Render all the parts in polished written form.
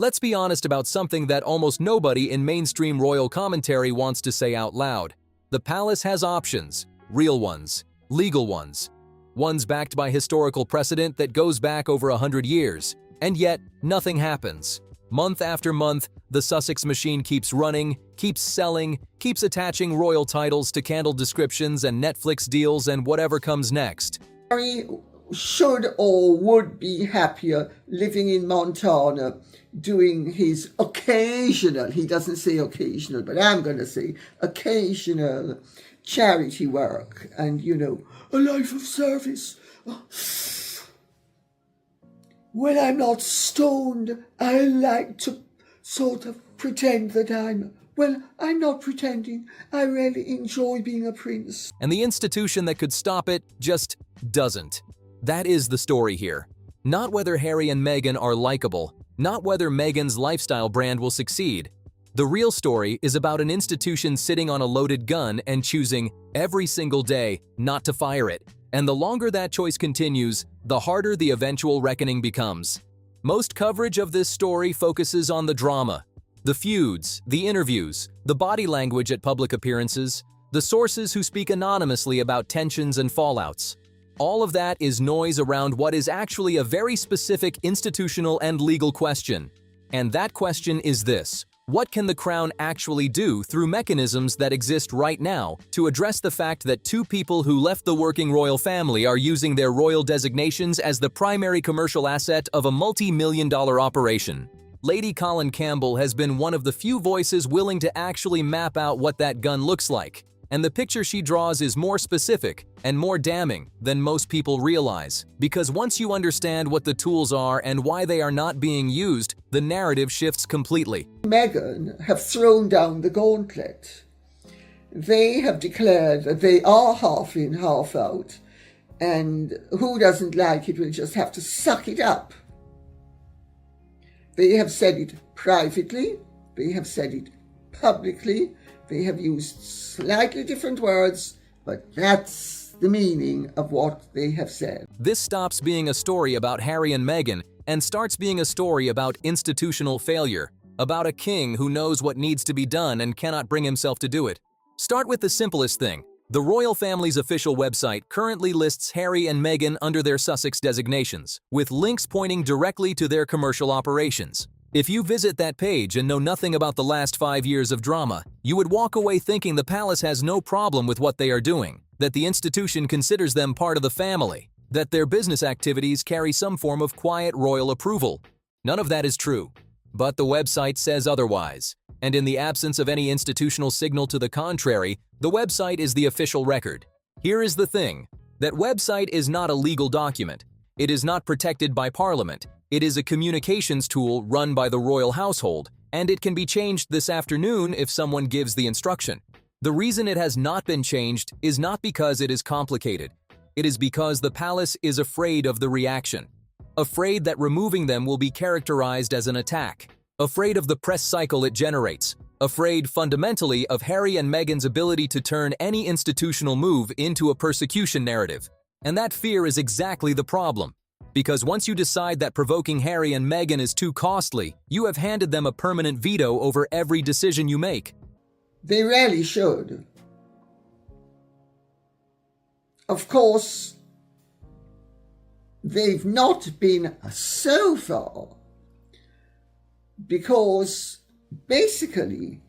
Let's be honest about something that almost nobody in mainstream royal commentary wants to say out loud. The palace has options, real ones, legal ones, ones backed by historical precedent that goes back over 100 years, and yet nothing happens. Month after month, the Sussex machine keeps running, keeps selling, keeps attaching royal titles to candle descriptions and Netflix deals and whatever comes next. Harry should or would be happier living in Montana, doing his occasional, he doesn't say occasional, but I'm going to say occasional charity work and, a life of service. When I'm not stoned, I like to sort of pretend that I'm not pretending. I really enjoy being a prince. And the institution that could stop it just doesn't. That is the story here. Not whether Harry and Meghan are likable, not whether Meghan's lifestyle brand will succeed. The real story is about an institution sitting on a loaded gun and choosing every single day not to fire it. And the longer that choice continues, the harder the eventual reckoning becomes. Most coverage of this story focuses on the drama, the feuds, the interviews, the body language at public appearances, the sources who speak anonymously about tensions and fallouts. All of that is noise around what is actually a very specific institutional and legal question. And that question is this: what can the Crown actually do through mechanisms that exist right now to address the fact that two people who left the working royal family are using their royal designations as the primary commercial asset of a multi-million-dollar operation? Lady Colin Campbell has been one of the few voices willing to actually map out what that gun looks like, and the picture she draws is more specific and more damning than most people realize, because once you understand what the tools are and why they are not being used, the narrative shifts completely. Meghan have thrown down the gauntlet. They have declared that they are half in, half out, and who doesn't like it will just have to suck it up. They have said it privately, they have said it publicly, they have used slightly different words, but that's the meaning of what they have said. This stops being a story about Harry and Meghan and starts being a story about institutional failure, about a king who knows what needs to be done and cannot bring himself to do it. Start with the simplest thing. The royal family's official website currently lists Harry and Meghan under their Sussex designations, with links pointing directly to their commercial operations. If you visit that page and know nothing about the last 5 years of drama, you would walk away thinking the palace has no problem with what they are doing, that the institution considers them part of the family, that their business activities carry some form of quiet royal approval. None of that is true. But the website says otherwise, and in the absence of any institutional signal to the contrary, the website is the official record. Here is the thing: that website is not a legal document. It is not protected by Parliament. It is a communications tool run by the royal household, and it can be changed this afternoon if someone gives the instruction. The reason it has not been changed is not because it is complicated. It is because the palace is afraid of the reaction. Afraid that removing them will be characterized as an attack. Afraid of the press cycle it generates. Afraid fundamentally of Harry and Meghan's ability to turn any institutional move into a persecution narrative. And that fear is exactly the problem. Because once you decide that provoking Harry and Meghan is too costly, you have handed them a permanent veto over every decision you make. They really should. Of course, they've not been so far, because basically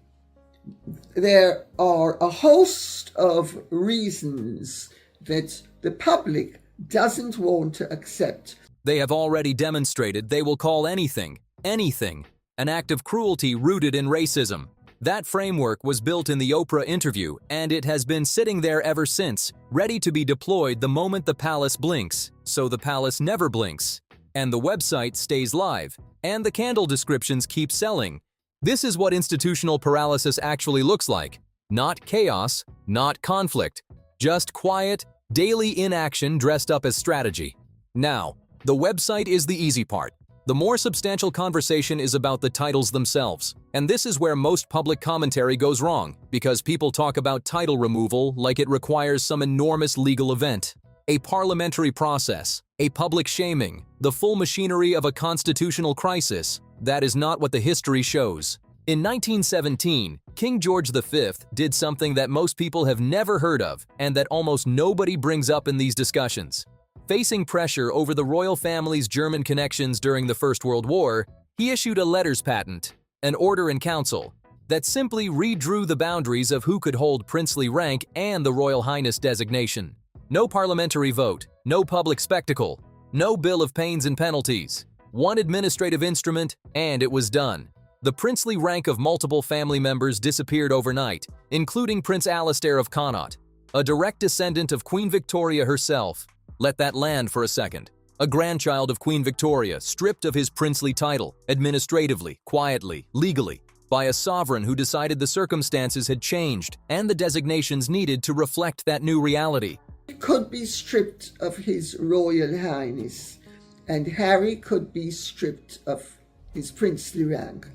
there are a host of reasons that the public doesn't want to accept. They have already demonstrated they will call anything, an act of cruelty rooted in racism. That framework was built in the Oprah interview, and it has been sitting there ever since, ready to be deployed the moment the palace blinks, so the palace never blinks. And the website stays live, and the candle descriptions keep selling. This is what institutional paralysis actually looks like. Not chaos, not conflict, just quiet, daily inaction dressed up as strategy. Now, the website is the easy part. The more substantial conversation is about the titles themselves. And this is where most public commentary goes wrong, because people talk about title removal like it requires some enormous legal event. A parliamentary process, a public shaming, the full machinery of a constitutional crisis. That is not what the history shows. In 1917, King George V did something that most people have never heard of and that almost nobody brings up in these discussions. Facing pressure over the royal family's German connections during the First World War, he issued a letters patent, an order in council, that simply redrew the boundaries of who could hold princely rank and the Royal Highness designation. No parliamentary vote, no public spectacle, no bill of pains and penalties. One administrative instrument, and it was done. The princely rank of multiple family members disappeared overnight, including Prince Alastair of Connaught, a direct descendant of Queen Victoria herself. Let that land for a second. A grandchild of Queen Victoria, stripped of his princely title, administratively, quietly, legally, by a sovereign who decided the circumstances had changed and the designations needed to reflect that new reality. He could be stripped of his Royal Highness, and Harry could be stripped of his princely rank.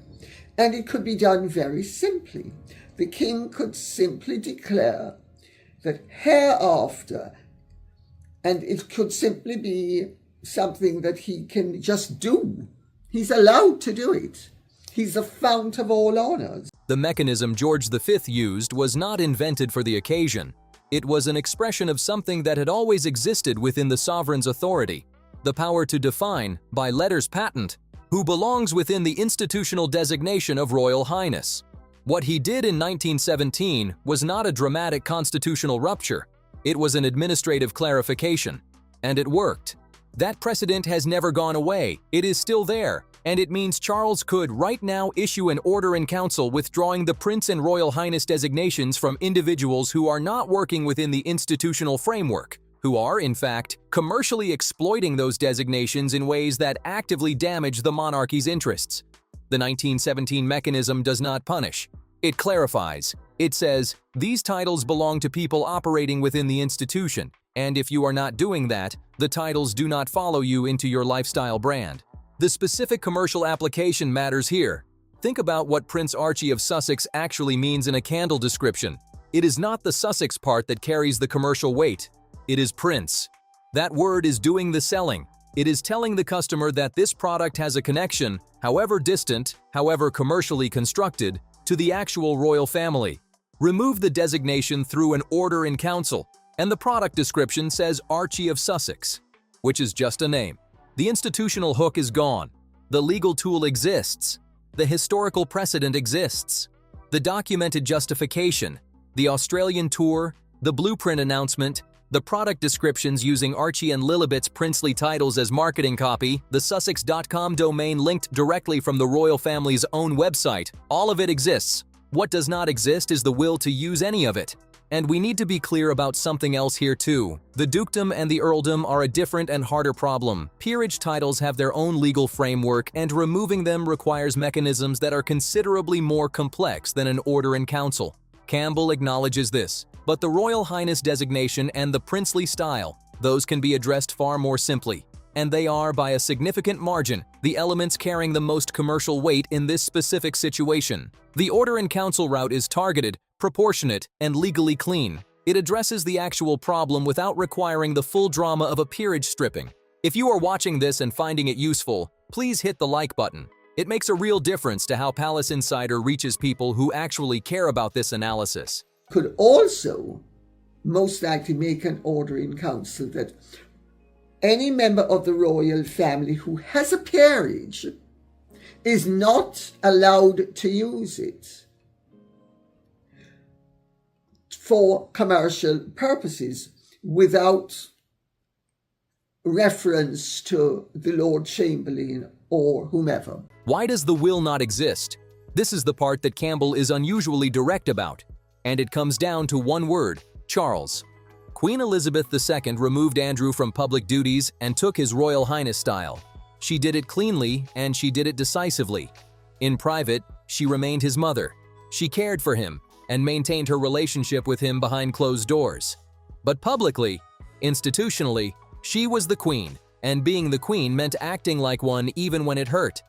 And it could be done very simply. The king could simply declare that hereafter, and it could simply be something that he can just do. He's allowed to do it. He's a fount of all honors. The mechanism George V used was not invented for the occasion. It was an expression of something that had always existed within the sovereign's authority, the power to define, by letters patent, who belongs within the institutional designation of Royal Highness. What he did in 1917 was not a dramatic constitutional rupture. It was an administrative clarification. And it worked. That precedent has never gone away. It is still there. And it means Charles could right now issue an order in council withdrawing the Prince and Royal Highness designations from individuals who are not working within the institutional framework, who are, in fact, commercially exploiting those designations in ways that actively damage the monarchy's interests. The 1917 mechanism does not punish. It clarifies. It says, these titles belong to people operating within the institution, and if you are not doing that, the titles do not follow you into your lifestyle brand. The specific commercial application matters here. Think about what Prince Archie of Sussex actually means in a candle description. It is not the Sussex part that carries the commercial weight. It is Prince. That word is doing the selling. It is telling the customer that this product has a connection, however distant, however commercially constructed, to the actual royal family. Remove the designation through an order in council, and the product description says Archie of Sussex, which is just a name. The institutional hook is gone. The legal tool exists. The historical precedent exists. The documented justification, the Australian tour, the blueprint announcement, the product descriptions using Archie and Lilibet's princely titles as marketing copy, the Sussex.com domain linked directly from the royal family's own website, all of it exists. What does not exist is the will to use any of it. And we need to be clear about something else here too. The dukedom and the earldom are a different and harder problem. Peerage titles have their own legal framework, and removing them requires mechanisms that are considerably more complex than an order in council. Campbell acknowledges this. But the Royal Highness designation and the princely style, those can be addressed far more simply. And they are, by a significant margin, the elements carrying the most commercial weight in this specific situation. The order in council route is targeted, proportionate, and legally clean. It addresses the actual problem without requiring the full drama of a peerage stripping. If you are watching this and finding it useful, please hit the like button. It makes a real difference to how Palace Insider reaches people who actually care about this analysis. Could also most likely make an order in council that any member of the royal family who has a peerage is not allowed to use it for commercial purposes without reference to the Lord Chamberlain or whomever. Why does the will not exist? This is the part that Campbell is unusually direct about. And it comes down to one word: Charles. Queen Elizabeth II removed Andrew from public duties and took his Royal Highness style. She did it cleanly and she did it decisively. In private, she remained his mother. She cared for him and maintained her relationship with him behind closed doors. But publicly, institutionally, she was the queen, and being the queen meant acting like one even when it hurt.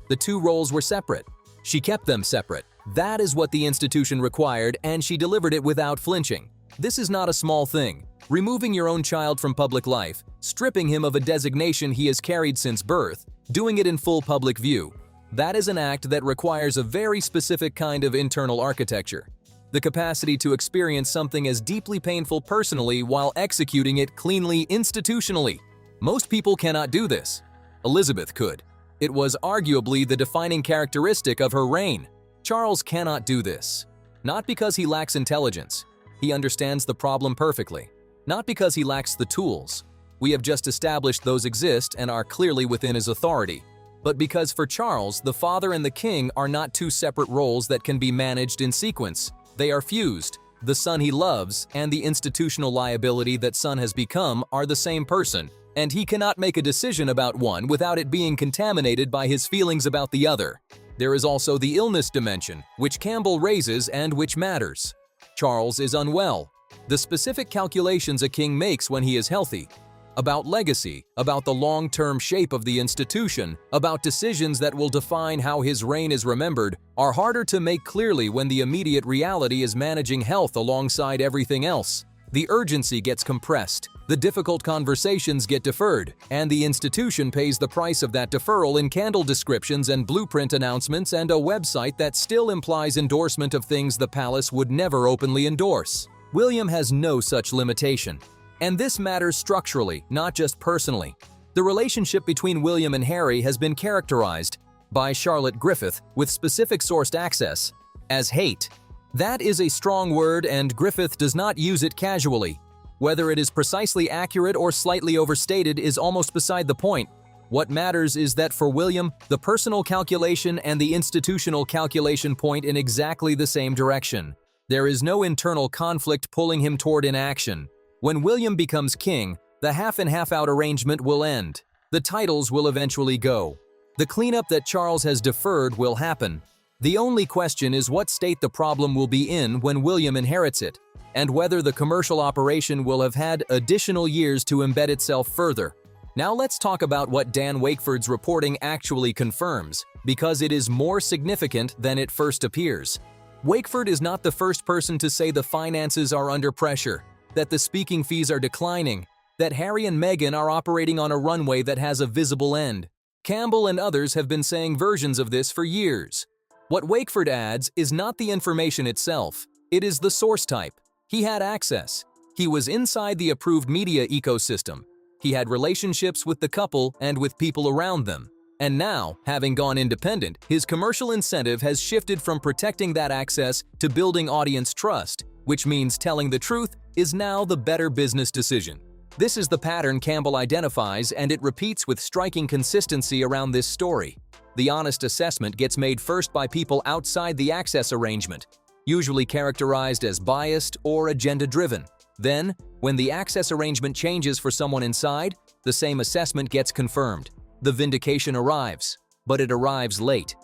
The two roles were separate. She kept them separate. That is what the institution required, and she delivered it without flinching. This is not a small thing. Removing your own child from public life, stripping him of a designation he has carried since birth, doing it in full public view. That is an act that requires a very specific kind of internal architecture. The capacity to experience something as deeply painful personally while executing it cleanly institutionally. Most people cannot do this. Elizabeth could. It was arguably the defining characteristic of her reign. Charles cannot do this. Not because he lacks intelligence. He understands the problem perfectly. Not because he lacks the tools. We have just established those exist and are clearly within his authority. But because for Charles, the father and the king are not two separate roles that can be managed in sequence. They are fused. The son he loves and the institutional liability that son has become are the same person, and he cannot make a decision about one without it being contaminated by his feelings about the other. There is also the illness dimension, which Campbell raises and which matters. Charles is unwell. The specific calculations a king makes when he is healthy, about legacy, about the long-term shape of the institution, about decisions that will define how his reign is remembered, are harder to make clearly when the immediate reality is managing health alongside everything else. The urgency gets compressed, the difficult conversations get deferred, and the institution pays the price of that deferral in candle descriptions and blueprint announcements and a website that still implies endorsement of things the palace would never openly endorse. William has no such limitation. And this matters structurally, not just personally. The relationship between William and Harry has been characterized by Charlotte Griffith, with specific sourced access, as hate. That is a strong word, and Griffith does not use it casually. Whether it is precisely accurate or slightly overstated is almost beside the point. What matters is that for William, the personal calculation and the institutional calculation point in exactly the same direction. There is no internal conflict pulling him toward inaction. When William becomes king, the half-in-half-out arrangement will end. The titles will eventually go. The cleanup that Charles has deferred will happen. The only question is what state the problem will be in when William inherits it, and whether the commercial operation will have had additional years to embed itself further. Now let's talk about what Dan Wakeford's reporting actually confirms, because it is more significant than it first appears. Wakeford is not the first person to say the finances are under pressure, that the speaking fees are declining, that Harry and Meghan are operating on a runway that has a visible end. Campbell and others have been saying versions of this for years. What Wakeford adds is not the information itself, it is the source type. He had access. He was inside the approved media ecosystem. He had relationships with the couple and with people around them. And now, having gone independent, his commercial incentive has shifted from protecting that access to building audience trust, which means telling the truth is now the better business decision. This is the pattern Campbell identifies, and it repeats with striking consistency around this story. The honest assessment gets made first by people outside the access arrangement, usually characterized as biased or agenda-driven. Then, when the access arrangement changes for someone inside, the same assessment gets confirmed. The vindication arrives, but it arrives late.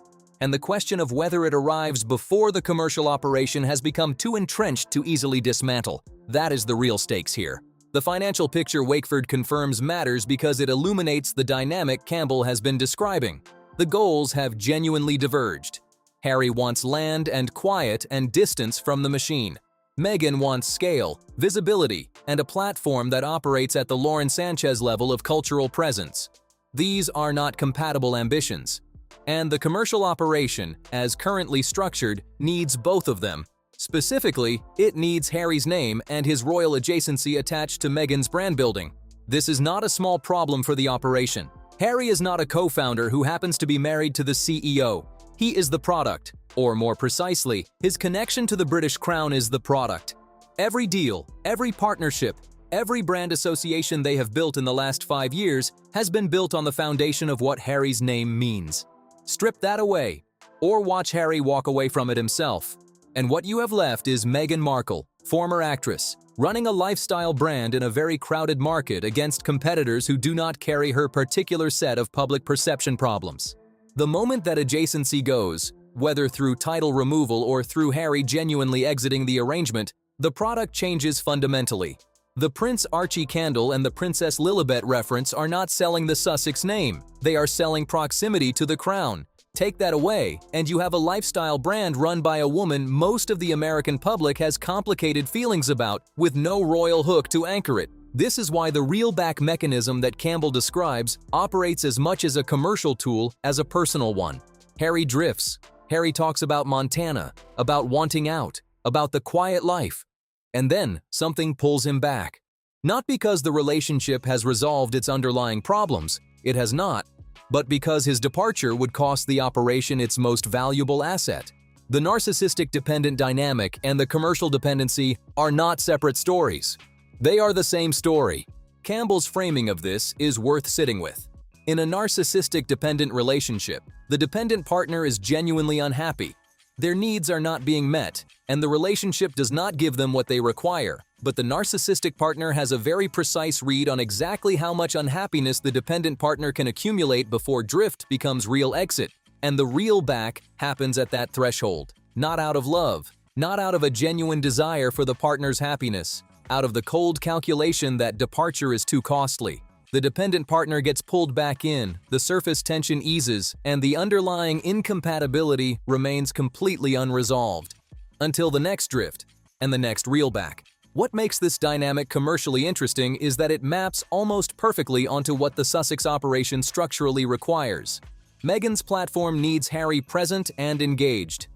And the question of whether it arrives before the commercial operation has become too entrenched to easily dismantle. That is the real stakes here. The financial picture Wakeford confirms matters because it illuminates the dynamic Campbell has been describing. The goals have genuinely diverged. Harry wants land and quiet and distance from the machine. Meghan wants scale, visibility, and a platform that operates at the Lauren Sanchez level of cultural presence. These are not compatible ambitions. And the commercial operation, as currently structured, needs both of them. Specifically, it needs Harry's name and his royal adjacency attached to Meghan's brand building. This is not a small problem for the operation. Harry is not a co-founder who happens to be married to the CEO. He is the product, or more precisely, his connection to the British Crown is the product. Every deal, every partnership, every brand association they have built in the last 5 years has been built on the foundation of what Harry's name means. Strip that away, or watch Harry walk away from it himself. And what you have left is Meghan Markle, former actress, running a lifestyle brand in a very crowded market against competitors who do not carry her particular set of public perception problems. The moment that adjacency goes, whether through title removal or through Harry genuinely exiting the arrangement, the product changes fundamentally. The Prince Archie candle and the Princess Lilibet reference are not selling the Sussex name. They are selling proximity to the crown. Take that away, and you have a lifestyle brand run by a woman most of the American public has complicated feelings about, with no royal hook to anchor it. This is why the reel-back mechanism that Campbell describes operates as much as a commercial tool as a personal one. Harry drifts. Harry talks about Montana, about wanting out, about the quiet life. And then something pulls him back. Not because the relationship has resolved its underlying problems, it has not, but because his departure would cost the operation its most valuable asset. The narcissistic dependent dynamic and the commercial dependency are not separate stories. They are the same story. Campbell's framing of this is worth sitting with. In a narcissistic dependent relationship, the dependent partner is genuinely unhappy. Their needs are not being met, and the relationship does not give them what they require. But the narcissistic partner has a very precise read on exactly how much unhappiness the dependent partner can accumulate before drift becomes real exit. And the real back happens at that threshold. Not out of love, not out of a genuine desire for the partner's happiness, out of the cold calculation that departure is too costly. The dependent partner gets pulled back in, the surface tension eases, and the underlying incompatibility remains completely unresolved. Until the next drift, and the next reel back. What makes this dynamic commercially interesting is that it maps almost perfectly onto what the Sussex operation structurally requires. Meghan's platform needs Harry present and engaged.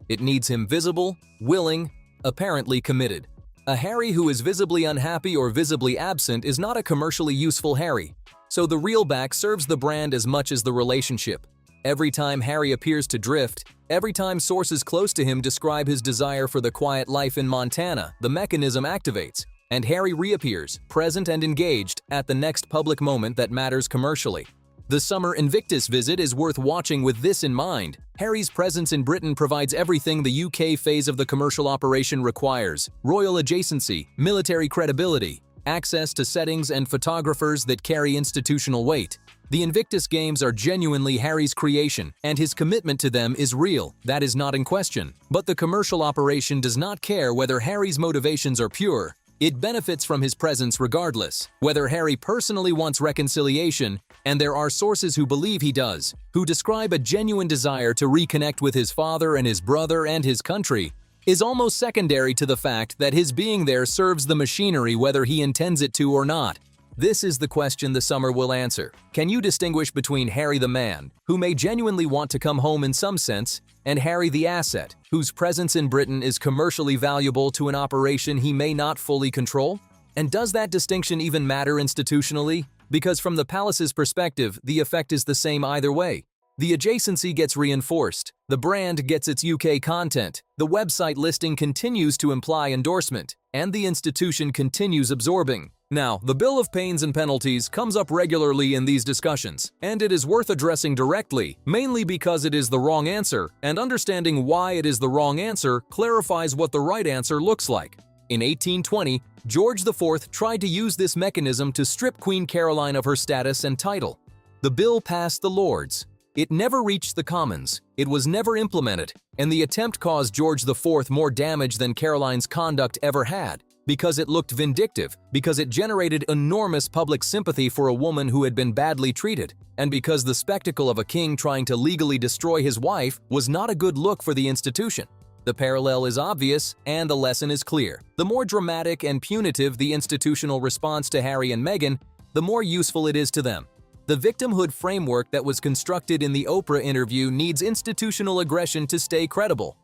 It needs him visible, willing, apparently committed. A Harry who is visibly unhappy or visibly absent is not a commercially useful Harry, so the reel back serves the brand as much as the relationship. Every time Harry appears to drift, every time sources close to him describe his desire for the quiet life in Montana, the mechanism activates, and Harry reappears, present and engaged, at the next public moment that matters commercially. The summer Invictus visit is worth watching with this in mind. Harry's presence in Britain provides everything the UK phase of the commercial operation requires: royal adjacency, military credibility, access to settings and photographers that carry institutional weight. The Invictus Games are genuinely Harry's creation, and his commitment to them is real. That is not in question. But the commercial operation does not care whether Harry's motivations are pure. It benefits from his presence regardless, whether Harry personally wants reconciliation, and there are sources who believe he does, who describe a genuine desire to reconnect with his father and his brother and his country, is almost secondary to the fact that his being there serves the machinery whether he intends it to or not. This is the question the summer will answer. Can you distinguish between Harry the man, who may genuinely want to come home in some sense, and Harry the asset, whose presence in Britain is commercially valuable to an operation he may not fully control? And does that distinction even matter institutionally? Because from the palace's perspective, the effect is the same either way. The adjacency gets reinforced, the brand gets its UK content, the website listing continues to imply endorsement, and the institution continues absorbing. Now, the bill of pains and penalties comes up regularly in these discussions, and it is worth addressing directly, mainly because it is the wrong answer, and understanding why it is the wrong answer clarifies what the right answer looks like. In 1820, George IV tried to use this mechanism to strip Queen Caroline of her status and title. The bill passed the Lords. It never reached the Commons, it was never implemented, and the attempt caused George IV more damage than Caroline's conduct ever had, because it looked vindictive, because it generated enormous public sympathy for a woman who had been badly treated, and because the spectacle of a king trying to legally destroy his wife was not a good look for the institution. The parallel is obvious, and the lesson is clear. The more dramatic and punitive the institutional response to Harry and Meghan, the more useful it is to them. The victimhood framework that was constructed in the Oprah interview needs institutional aggression to stay credible.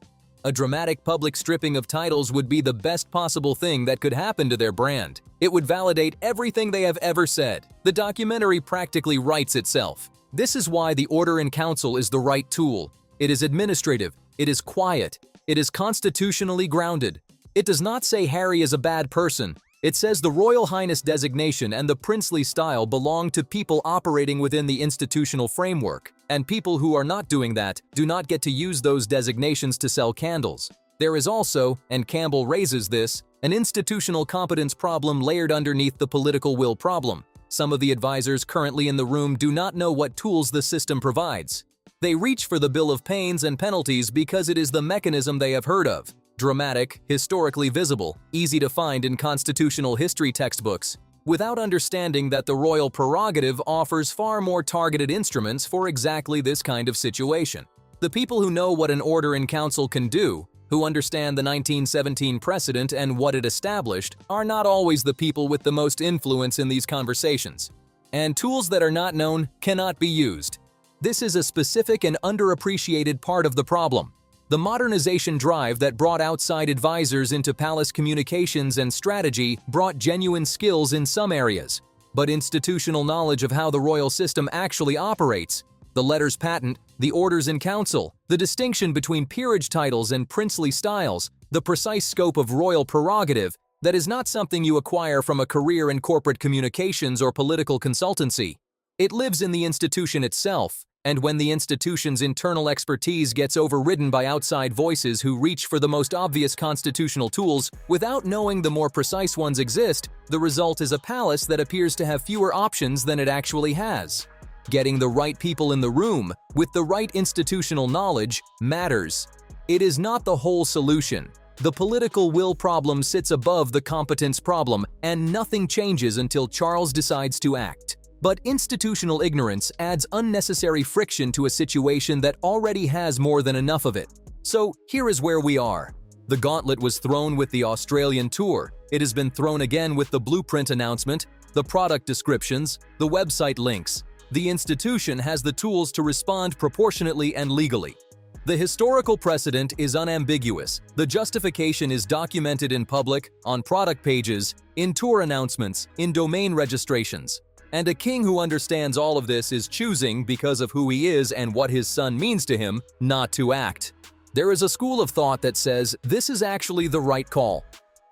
A dramatic public stripping of titles would be the best possible thing that could happen to their brand. It would validate everything they have ever said. The documentary practically writes itself. This is why the Order in Council is the right tool. It is administrative, it is quiet, it is constitutionally grounded. It does not say Harry is a bad person. It says the Royal Highness designation and the princely style belong to people operating within the institutional framework, and people who are not doing that do not get to use those designations to sell candles. There is also, and Campbell raises this, an institutional competence problem layered underneath the political will problem. Some of the advisors currently in the room do not know what tools the system provides. They reach for the bill of pains and penalties because it is the mechanism they have heard of. Dramatic, historically visible, easy to find in constitutional history textbooks, without understanding that the royal prerogative offers far more targeted instruments for exactly this kind of situation. The people who know what an Order in Council can do, who understand the 1917 precedent and what it established, are not always the people with the most influence in these conversations. And tools that are not known cannot be used. This is a specific and underappreciated part of the problem. The modernization drive that brought outside advisors into palace communications and strategy brought genuine skills in some areas, but institutional knowledge of how the royal system actually operates, the letters patent, the orders in council, the distinction between peerage titles and princely styles, the precise scope of royal prerogative, that is not something you acquire from a career in corporate communications or political consultancy. It lives in the institution itself, and when the institution's internal expertise gets overridden by outside voices who reach for the most obvious constitutional tools without knowing the more precise ones exist, the result is a palace that appears to have fewer options than it actually has. Getting the right people in the room, with the right institutional knowledge, matters. It is not the whole solution. The political will problem sits above the competence problem, and nothing changes until Charles decides to act. But institutional ignorance adds unnecessary friction to a situation that already has more than enough of it. So here is where we are. The gauntlet was thrown with the Australian tour. It has been thrown again with the blueprint announcement, the product descriptions, the website links. The institution has the tools to respond proportionately and legally. The historical precedent is unambiguous. The justification is documented in public, on product pages, in tour announcements, in domain registrations. And a king who understands all of this is choosing, because of who he is and what his son means to him, not to act. There is a school of thought that says this is actually the right call.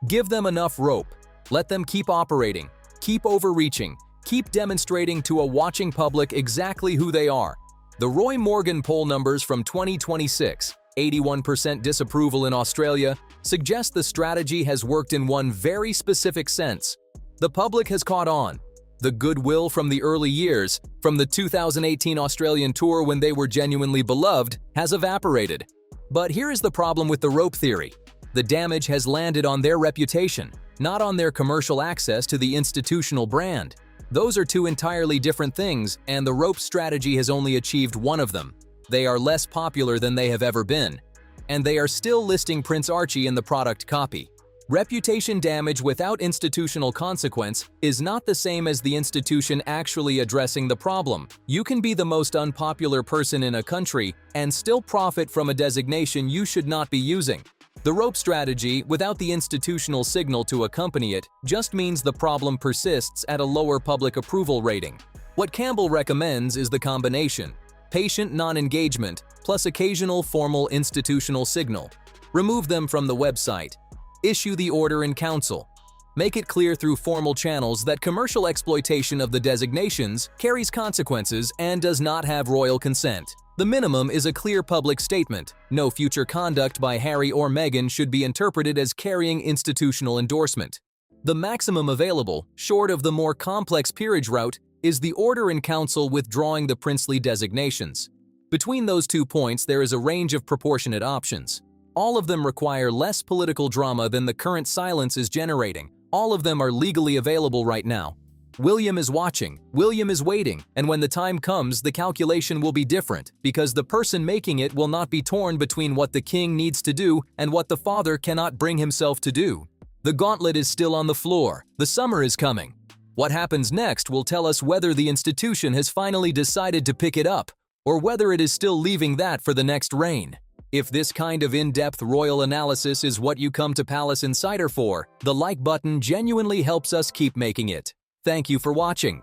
Give them enough rope. Let them keep operating, keep overreaching, keep demonstrating to a watching public exactly who they are. The Roy Morgan poll numbers from 2026, 81% disapproval in Australia, suggest the strategy has worked in one very specific sense. The public has caught on. The goodwill from the early years, from the 2018 Australian tour when they were genuinely beloved, has evaporated. But here is the problem with the rope theory. The damage has landed on their reputation, not on their commercial access to the institutional brand. Those are two entirely different things, and the rope strategy has only achieved one of them. They are less popular than they have ever been. And they are still listing Prince Archie in the product copy. Reputation damage without institutional consequence is not the same as the institution actually addressing the problem. You can be the most unpopular person in a country and still profit from a designation you should not be using. The rope strategy, without the institutional signal to accompany it, just means the problem persists at a lower public approval rating. What Campbell recommends is the combination: patient non-engagement plus occasional formal institutional signal. Remove them from the website. Issue the order in council. Make it clear through formal channels that commercial exploitation of the designations carries consequences and does not have royal consent. The minimum is a clear public statement. No future conduct by Harry or Meghan should be interpreted as carrying institutional endorsement. The maximum available, short of the more complex peerage route, is the order in council withdrawing the princely designations. Between those 2 points, there is a range of proportionate options. All of them require less political drama than the current silence is generating. All of them are legally available right now. William is watching, William is waiting, and when the time comes, the calculation will be different, because the person making it will not be torn between what the king needs to do and what the father cannot bring himself to do. The gauntlet is still on the floor. The summer is coming. What happens next will tell us whether the institution has finally decided to pick it up, or whether it is still leaving that for the next reign. If this kind of in-depth royal analysis is what you come to Palace Insider for, the like button genuinely helps us keep making it. Thank you for watching.